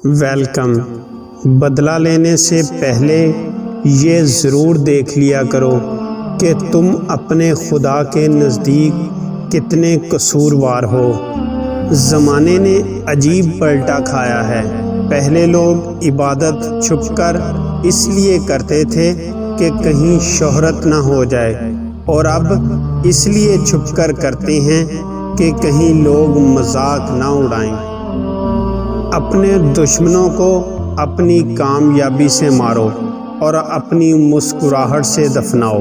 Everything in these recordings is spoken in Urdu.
ویلکم۔ بدلہ لینے سے پہلے یہ ضرور دیکھ لیا کرو کہ تم اپنے خدا کے نزدیک کتنے قصوروار ہو۔ زمانے نے عجیب پلٹا کھایا ہے۔ پہلے لوگ عبادت چھپ کر اس لیے کرتے تھے کہ کہیں شہرت نہ ہو جائے، اور اب اس لیے چھپ کر کرتے ہیں کہ کہیں لوگ مذاق نہ اڑائیں۔ اپنے دشمنوں کو اپنی کامیابی سے مارو اور اپنی مسکراہٹ سے دفناؤ۔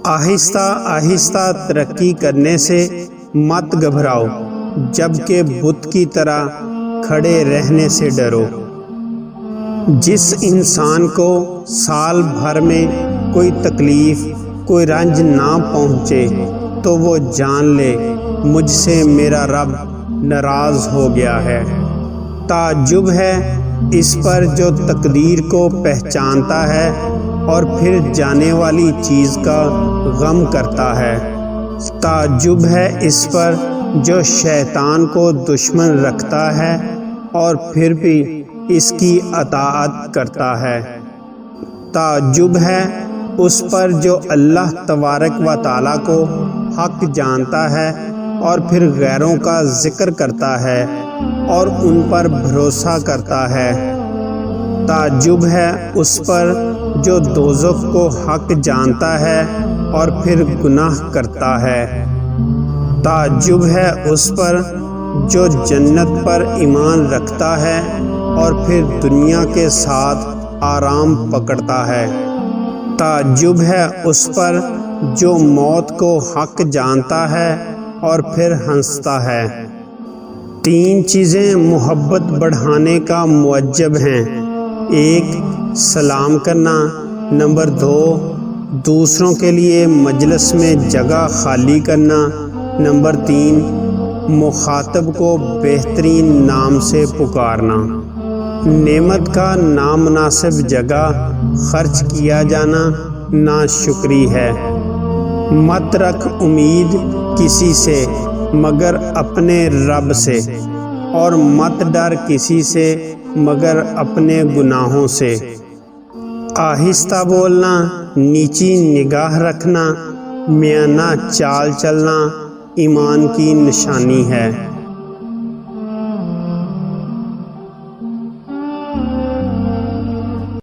آہستہ آہستہ ترقی کرنے سے مت گھبراؤ، جبکہ بت کی طرح کھڑے رہنے سے ڈرو۔ جس انسان کو سال بھر میں کوئی تکلیف، کوئی رنج نہ پہنچے تو وہ جان لے مجھ سے میرا رب ناراض ہو گیا ہے۔ تعجب ہے اس پر جو تقدیر کو پہچانتا ہے اور پھر جانے والی چیز کا غم کرتا ہے۔ تعجب ہے اس پر جو شیطان کو دشمن رکھتا ہے اور پھر بھی اس کی اطاعت کرتا ہے۔ تعجب ہے اس پر جو اللہ تبارک و تعالیٰ کو حق جانتا ہے اور پھر غیروں کا ذکر کرتا ہے اور ان پر بھروسہ کرتا ہے۔ تعجب ہے اس پر جو دوزخ کو حق جانتا ہے اور پھر گناہ کرتا ہے۔ تعجب ہے اس پر جو جنت پر ایمان رکھتا ہے اور پھر دنیا کے ساتھ آرام پکڑتا ہے۔ تعجب ہے اس پر جو موت کو حق جانتا ہے اور پھر ہنستا ہے۔ تین چیزیں محبت بڑھانے کا موجب ہیں۔ ایک، سلام کرنا۔ نمبر 2، دوسروں کے لیے مجلس میں جگہ خالی کرنا۔ نمبر 3، مخاطب کو بہترین نام سے پکارنا۔ نعمت کا نامناسب جگہ خرچ کیا جانا ناشکری ہے۔ مت رکھ امید کسی سے مگر اپنے رب سے، اور مت ڈر کسی سے مگر اپنے گناہوں سے۔ آہستہ بولنا، نیچی نگاہ رکھنا، میانہ چال چلنا ایمان کی نشانی ہے۔